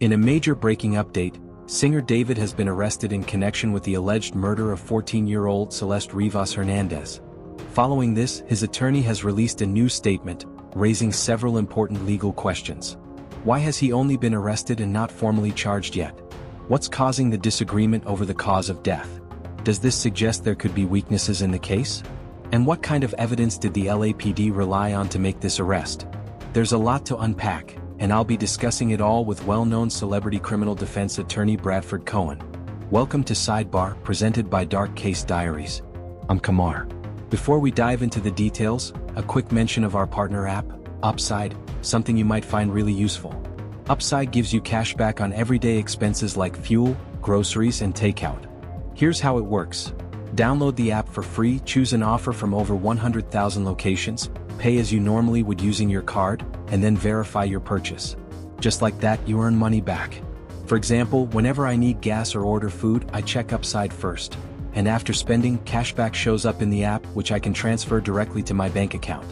In a major breaking update, singer David has been arrested in connection with the alleged murder of 14-year-old Celeste Rivas Hernandez. Following this, his attorney has released a new statement, raising several important legal questions. Why has he only been arrested and not formally charged yet? What's causing the disagreement over the cause of death? Does this suggest there could be weaknesses in the case? And what kind of evidence did the LAPD rely on to make this arrest? There's a lot to unpack, and I'll be discussing it all with well-known celebrity criminal defense attorney Bradford Cohen. Welcome to Sidebar, presented by Dark Case Diaries. I'm Kamar. Before we dive into the details, a quick mention of our partner app, Upside, something you might find really useful. Upside gives you cash back on everyday expenses like fuel, groceries, and takeout. Here's how it works. Download the app for free, choose an offer from over 100,000 locations, pay as you normally would using your card, and then verify your purchase. Just like that, you earn money back. For example, whenever I need gas or order food, I check Upside first. And after spending, cashback shows up in the app, which I can transfer directly to my bank account.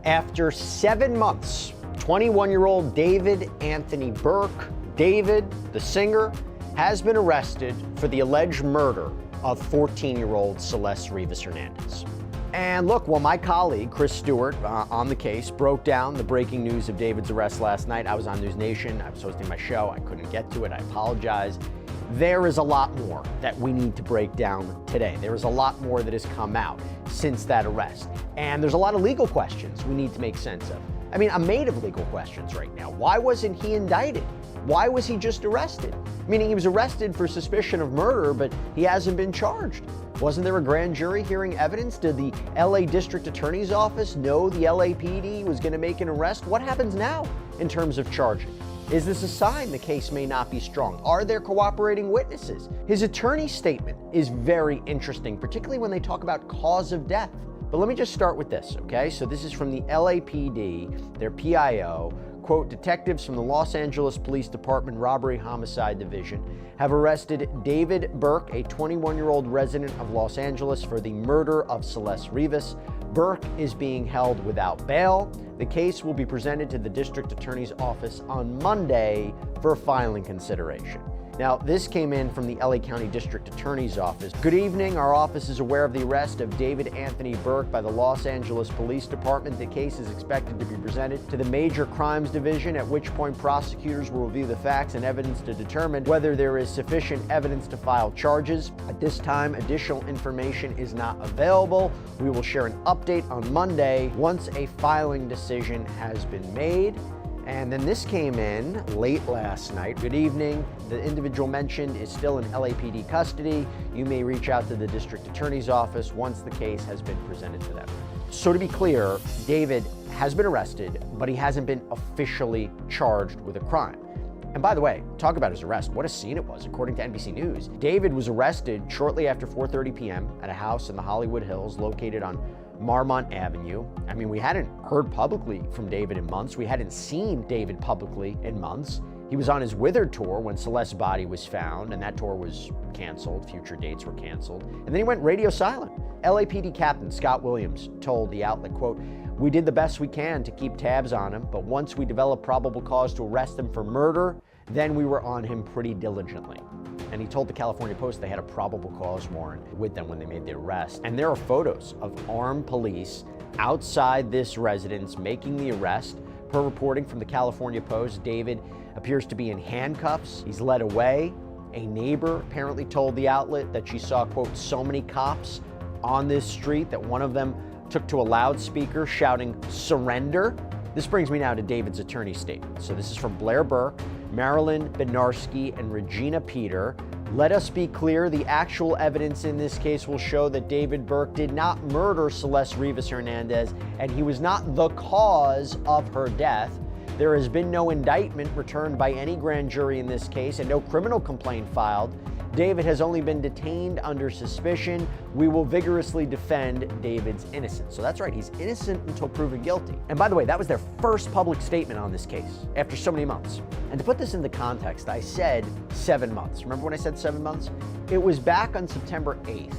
After 7 months, 21-year-old David Anthony Burke, David, the singer, has been arrested for the alleged murder of 14-year-old Celeste Rivas Hernandez. And look, while my colleague, Chris Stewart, on the case, broke down the breaking news of David's arrest last night, I was on News Nation, I was hosting my show, I couldn't get to it, I apologize. There is a lot more that we need to break down today. There is a lot more that has come out since that arrest. And there's a lot of legal questions we need to make sense of. I mean, I'm made of legal questions right now. Why wasn't he indicted? Why was he just arrested? Meaning he was arrested for suspicion of murder, but he hasn't been charged. Wasn't there a grand jury hearing evidence? Did the LA District Attorney's Office know the LAPD was going to make an arrest? What happens now in terms of charging? Is this a sign the case may not be strong? Are there cooperating witnesses? His attorney's statement is very interesting, particularly when they talk about cause of death. But let me just start with this, okay? So this is from the LAPD, their PIO. Quote, detectives from the Los Angeles Police Department Robbery Homicide Division have arrested David Burke, a 21-year-old resident of Los Angeles, for the murder of Celeste Rivas. Burke is being held without bail. The case will be presented to the District Attorney's Office on Monday for filing consideration. Now, this came in from the LA County District Attorney's Office. Good evening. Our office is aware of the arrest of David Anthony Burke by the Los Angeles Police Department. The case is expected to be presented to the Major Crimes Division, at which point prosecutors will review the facts and evidence to determine whether there is sufficient evidence to file charges. At this time, additional information is not available. We will share an update on Monday once a filing decision has been made. And then this came in late last night. Good evening. The individual mentioned is still in LAPD custody. You may reach out to the District Attorney's Office once the case has been presented to them. So to be clear, David has been arrested, but he hasn't been officially charged with a crime. And by the way, talk about his arrest. What a scene it was, according to NBC News. David was arrested shortly after 4:30 p.m. at a house in the Hollywood Hills located on Marmont Avenue. I mean, we hadn't heard publicly from David in months. We hadn't seen David publicly in months. He was on his Withered tour when Celeste's body was found, and that tour was canceled. Future dates were canceled. And then he went radio silent. LAPD Captain Scott Williams told the outlet, quote, we did the best we can to keep tabs on him, but once we developed probable cause to arrest him for murder, then we were on him pretty diligently. And he told the California Post they had a probable cause warrant with them when they made the arrest. And there are photos of armed police outside this residence making the arrest. Per reporting from the California Post, David appears to be in handcuffs. He's led away. A neighbor apparently told the outlet that she saw, quote, so many cops on this street that one of them took to a loudspeaker shouting, surrender. This brings me now to David's attorney's statement. So this is from Blair Burke, Marilyn Bednarski, and Regina Peter. Let us be clear, the actual evidence in this case will show that David Burke did not murder Celeste Rivas Hernandez, and he was not the cause of her death. There has been no indictment returned by any grand jury in this case, and no criminal complaint filed. David has only been detained under suspicion. We will vigorously defend David's innocence. So that's right, he's innocent until proven guilty. And by the way, that was their first public statement on this case after so many months. And to put this into context, I said 7 months. Remember when I said 7 months? It was back on September 8th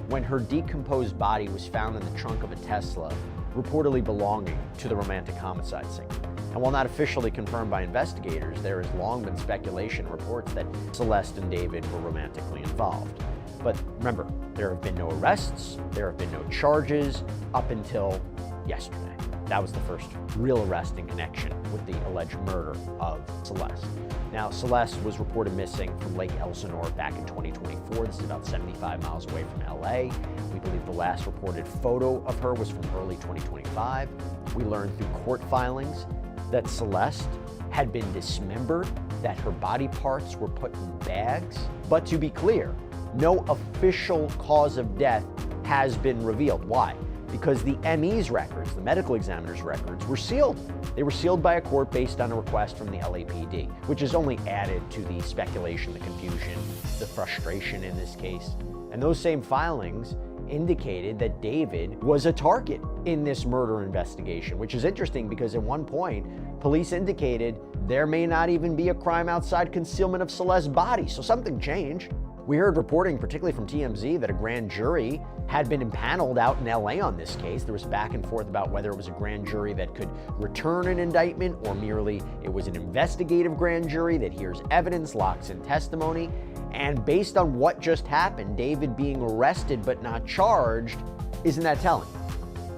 when her decomposed body was found in the trunk of a Tesla, reportedly belonging to the romantic homicide singer. And while not officially confirmed by investigators, there has long been speculation and reports that Celeste and David were romantically involved. But remember, there have been no arrests, there have been no charges up until yesterday. That was the first real arrest in connection with the alleged murder of Celeste. Now, Celeste was reported missing from Lake Elsinore back in 2024. This is about 75 miles away from LA. We believe the last reported photo of her was from early 2025. We learned through court filings that Celeste had been dismembered, that her body parts were put in bags. But to be clear, no official cause of death has been revealed. Why? Because the ME's records, the medical examiner's records, were sealed. They were sealed by a court based on a request from the LAPD, which has only added to the speculation, the confusion, the frustration in this case. And those same filings indicated that David was a target in this murder investigation, which is interesting because at one point, police indicated there may not even be a crime outside concealment of Celeste's body, so something changed. We heard reporting, particularly from TMZ, that a grand jury had been impaneled out in LA on this case. There was back and forth about whether it was a grand jury that could return an indictment or merely it was an investigative grand jury that hears evidence, locks in testimony. And based on what just happened, David being arrested but not charged, isn't that telling?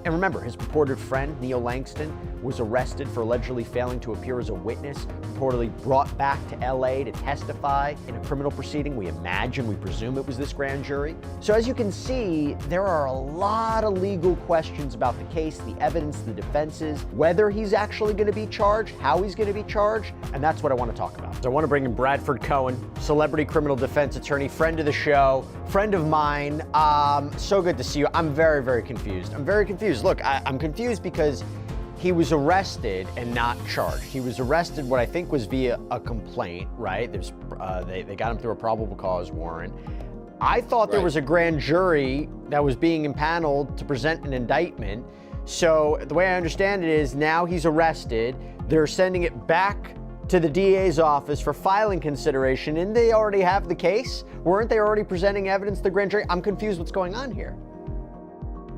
And remember, his purported friend, Neil Langston, was arrested for allegedly failing to appear as a witness, reportedly brought back to LA to testify in a criminal proceeding. We presume it was this grand jury. So as you can see, there are a lot of legal questions about the case, the evidence, the defenses, whether he's actually going to be charged, how he's going to be charged, and that's what I want to talk about. So I want to bring in Bradford Cohen, celebrity criminal defense attorney, friend of the show, friend of mine. So good to see you. I'm very, very confused. Look, I'm confused because he was arrested and not charged. He was arrested, what I think was via a complaint, right? They got him through a probable cause warrant. I thought there was a grand jury that was being impaneled to present an indictment. So the way I understand it is now he's arrested. They're sending it back to the DA's office for filing consideration. And they already have the case? Weren't they already presenting evidence to the grand jury? I'm confused what's going on here.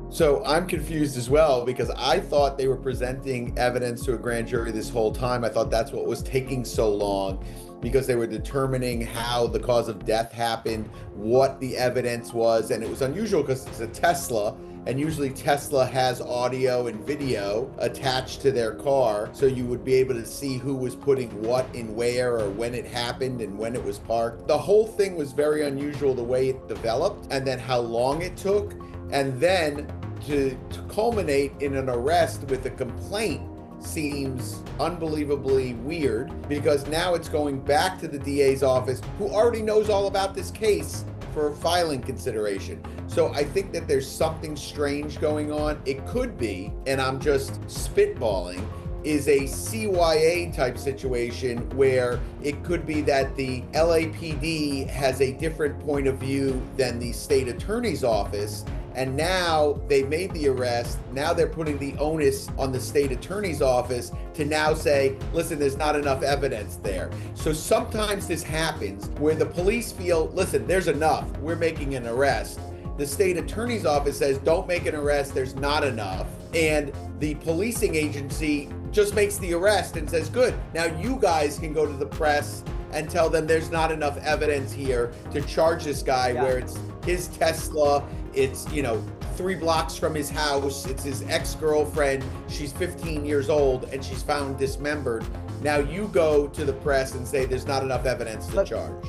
So I'm confused as well because I thought they were presenting evidence to a grand jury this whole time. I thought that's what was taking so long because they were determining how the cause of death happened, what the evidence was. And it was unusual because it's a Tesla, and usually Tesla has audio and video attached to their car. So you would be able to see who was putting what in where or when it happened and when it was parked. The whole thing was very unusual the way it developed and then how long it took. And then to culminate in an arrest with a complaint seems unbelievably weird because now it's going back to the DA's office who already knows all about this case for filing consideration. So I think that there's something strange going on. It could be, and I'm just spitballing, is a CYA type situation where it could be that the LAPD has a different point of view than the state attorney's office. And now they made the arrest. Now they're putting the onus on the state attorney's office to now say, listen, there's not enough evidence there. So sometimes this happens where the police feel, listen, there's enough. We're making an arrest. The state attorney's office says, don't make an arrest. There's not enough. And the policing agency just makes the arrest and says, good, now you guys can go to the press and tell them there's not enough evidence here to charge this guy where it's his Tesla, it's, 3 blocks from his house, it's his ex-girlfriend, she's 15 years old and she's found dismembered. Now you go to the press and say there's not enough evidence to charge.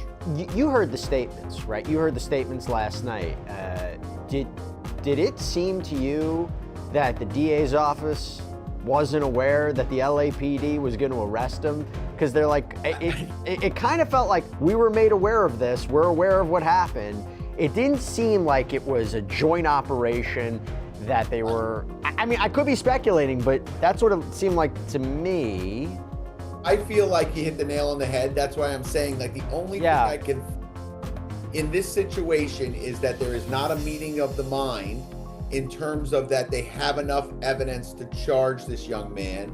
You heard the statements, right? You heard the statements last night. Did it seem to you that the DA's office wasn't aware that the LAPD was going to arrest him? Because they're like, it kind of felt like we were made aware of this. We're aware of what happened. It didn't seem like it was a joint operation that they were, I mean, I could be speculating, but that's what it seemed like to me. I feel like you hit the nail on the head. That's why I'm saying, like, the only thing I can, in this situation, is that there is not a meeting of the mind in terms of that they have enough evidence to charge this young man.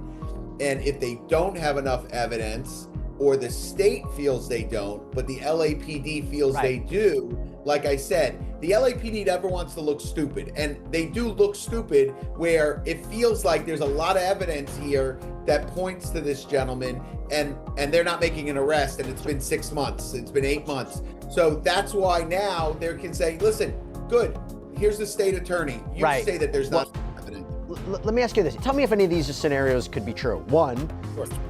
And if they don't have enough evidence, or the state feels they don't, but the LAPD feels they do, like I said, the LAPD never wants to look stupid, and they do look stupid where it feels like there's a lot of evidence here that points to this gentleman, and they're not making an arrest, and it's been 6 months, it's been 8 months. So that's why now they can say, listen, good, here's the state attorney. You say that there's not evidence. Let me ask you this. Tell me if any of these scenarios could be true. One,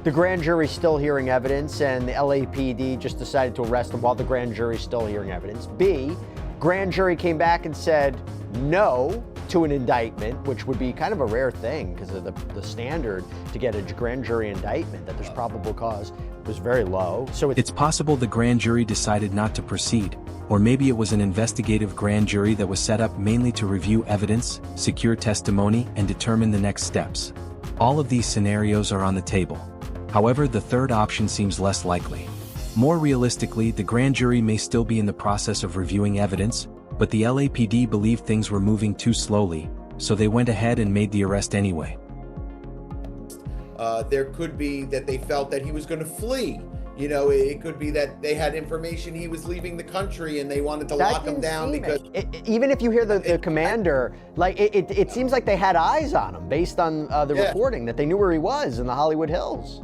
the grand jury's still hearing evidence and the LAPD just decided to arrest him while the grand jury's still hearing evidence. B, grand jury came back and said no to an indictment, which would be kind of a rare thing because of the standard to get a grand jury indictment that there's probable cause was very low. So it's possible the grand jury decided not to proceed, or maybe it was an investigative grand jury that was set up mainly to review evidence, secure testimony, and determine the next steps. All of these scenarios are on the table. However, the third option seems less likely. More realistically, the grand jury may still be in the process of reviewing evidence, but the LAPD believed things were moving too slowly, so they went ahead and made the arrest anyway. There could be that they felt that he was going to flee. You know, it could be that they had information he was leaving the country and they wanted to lock him down because... Even if you hear the commander, like it seems like they had eyes on him based on the reporting, that they knew where he was in the Hollywood Hills.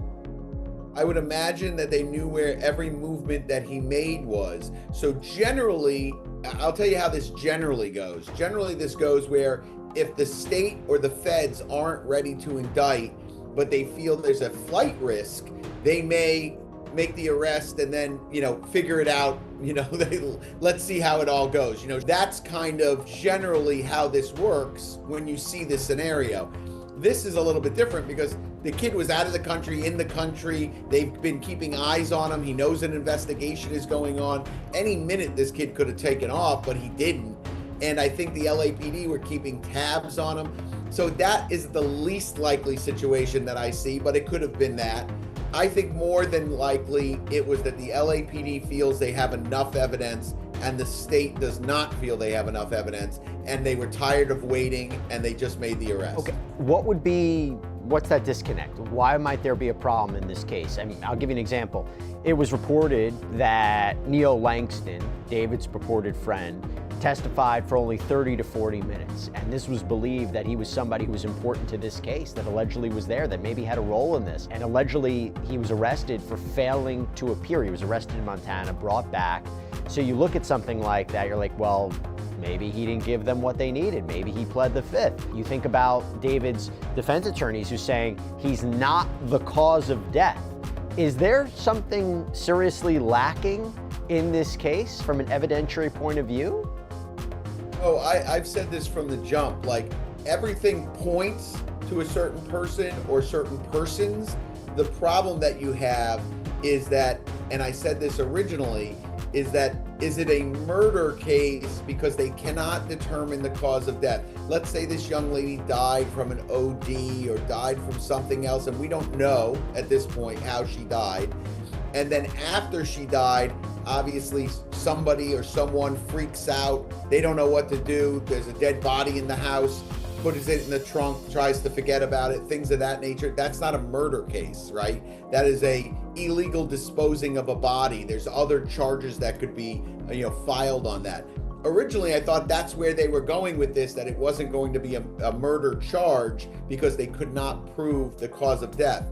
I would imagine that they knew where every movement that he made was. So generally, I'll tell you how this generally goes. Generally, this goes where if the state or the feds aren't ready to indict, but they feel there's a flight risk, they may make the arrest and then, you know, figure it out, you know, let's see how it all goes. You know, that's kind of generally how this works when you see this scenario. This is a little bit different because the kid was out of the country, in the country. They've been keeping eyes on him. He knows an investigation is going on. Any minute this kid could have taken off, but he didn't. And I think the LAPD were keeping tabs on him. So that is the least likely situation that I see, but it could have been that. I think more than likely it was that the LAPD feels they have enough evidence and the state does not feel they have enough evidence, and they were tired of waiting and they just made the arrest. Okay, what's that disconnect? Why might there be a problem in this case? I mean, I'll give you an example. It was reported that Neo Langston, David's purported friend, testified for only 30 to 40 minutes. And this was believed that he was somebody who was important to this case, that allegedly was there, that maybe had a role in this. And allegedly he was arrested for failing to appear. He was arrested in Montana, brought back. So you look at something like that, you're like, well, maybe he didn't give them what they needed. Maybe he pled the fifth. You think about David's defense attorneys who's saying he's not the cause of death. Is there something seriously lacking in this case from an evidentiary point of view? Oh, I've said this from the jump, like everything points to a certain person or certain persons. The problem that you have is that, and I said this originally, is it a murder case because they cannot determine the cause of death? Let's say this young lady died from an OD or died from something else, and we don't know at this point how she died. And then after she died, obviously somebody or someone freaks out. They don't know what to do. There's a dead body in the house, puts it in the trunk, tries to forget about it, things of that nature. That's not a murder case, right? That is a illegal disposing of a body. There's other charges that could be, filed on that. Originally, I thought that's where they were going with this, that it wasn't going to be a murder charge because they could not prove the cause of death.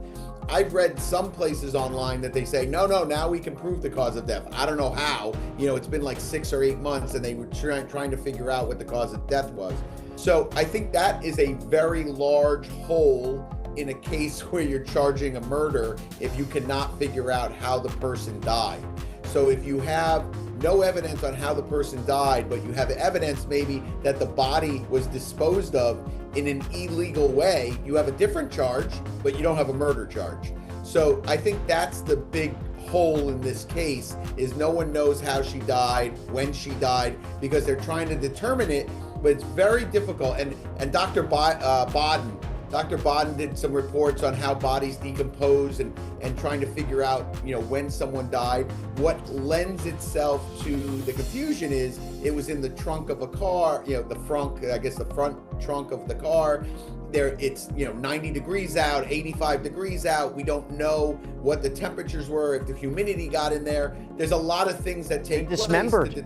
I've read some places online that they say, no, now we can prove the cause of death. I don't know how. It's been like 6 or 8 months and they were trying to figure out what the cause of death was. So I think that is a very large hole in a case where you're charging a murder if you cannot figure out how the person died. So if you have no evidence on how the person died, but you have evidence maybe that the body was disposed of in an illegal way, you have a different charge, but you don't have a murder charge. So I think that's the big hole in this case, is no one knows how she died, when she died, because they're trying to determine it, but it's very difficult. And Dr. Bodden did some reports on how bodies decompose and trying to figure out, when someone died. What lends itself to the confusion is it was in the trunk of a car, the front trunk of the car. it's 90 degrees out, 85 degrees out. We don't know what the temperatures were, if the humidity got in there. There's a lot of things that take place. Dismembered.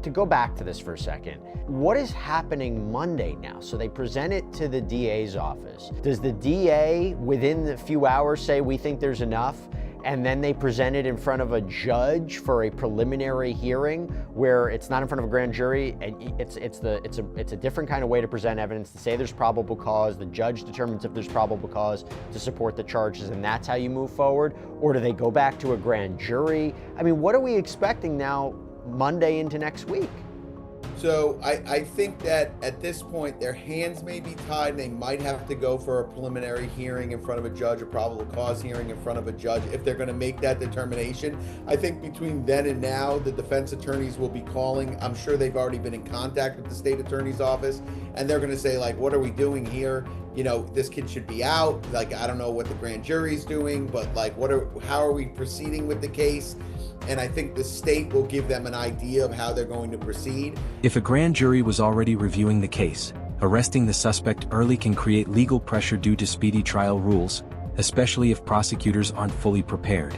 To go back to this for a second, what is happening Monday now? So they present it to the DA's office. Does the DA within a few hours say we think there's enough? And then they present it in front of a judge for a preliminary hearing where it's not in front of a grand jury, and it's a different kind of way to present evidence, to say there's probable cause. The judge determines if there's probable cause to support the charges, and that's how you move forward. Or do they go back to a grand jury? I mean, what are we expecting now Monday into next week? So I think that at this point, their hands may be tied, and they might have to go for a preliminary hearing in front of a judge, a probable cause hearing in front of a judge, if they're going to make that determination. I think between then and now, the defense attorneys will be calling. I'm sure they've already been in contact with the state attorney's office, and they're going to say, like, what are we doing here? This kid should be out. Like, I don't know what the grand jury's doing, but like, how are we proceeding with the case? And I think the state will give them an idea of how they're going to proceed. If a grand jury was already reviewing the case, arresting the suspect early can create legal pressure due to speedy trial rules, especially if prosecutors aren't fully prepared.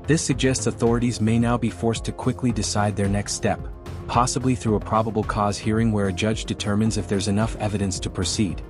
This suggests authorities may now be forced to quickly decide their next step, possibly through a probable cause hearing where a judge determines if there's enough evidence to proceed.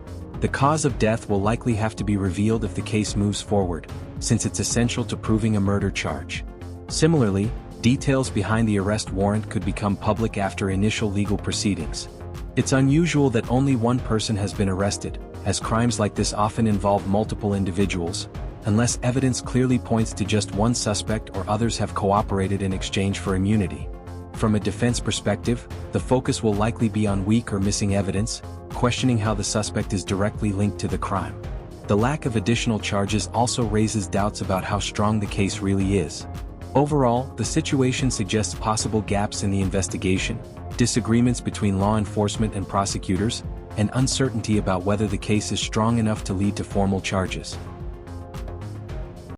The cause of death will likely have to be revealed if the case moves forward, since it's essential to proving a murder charge. Similarly, details behind the arrest warrant could become public after initial legal proceedings. It's unusual that only one person has been arrested, as crimes like this often involve multiple individuals, unless evidence clearly points to just one suspect or others have cooperated in exchange for immunity. From a defense perspective, the focus will likely be on weak or missing evidence, questioning how the suspect is directly linked to the crime. The lack of additional charges also raises doubts about how strong the case really is. Overall, the situation suggests possible gaps in the investigation, disagreements between law enforcement and prosecutors, and uncertainty about whether the case is strong enough to lead to formal charges.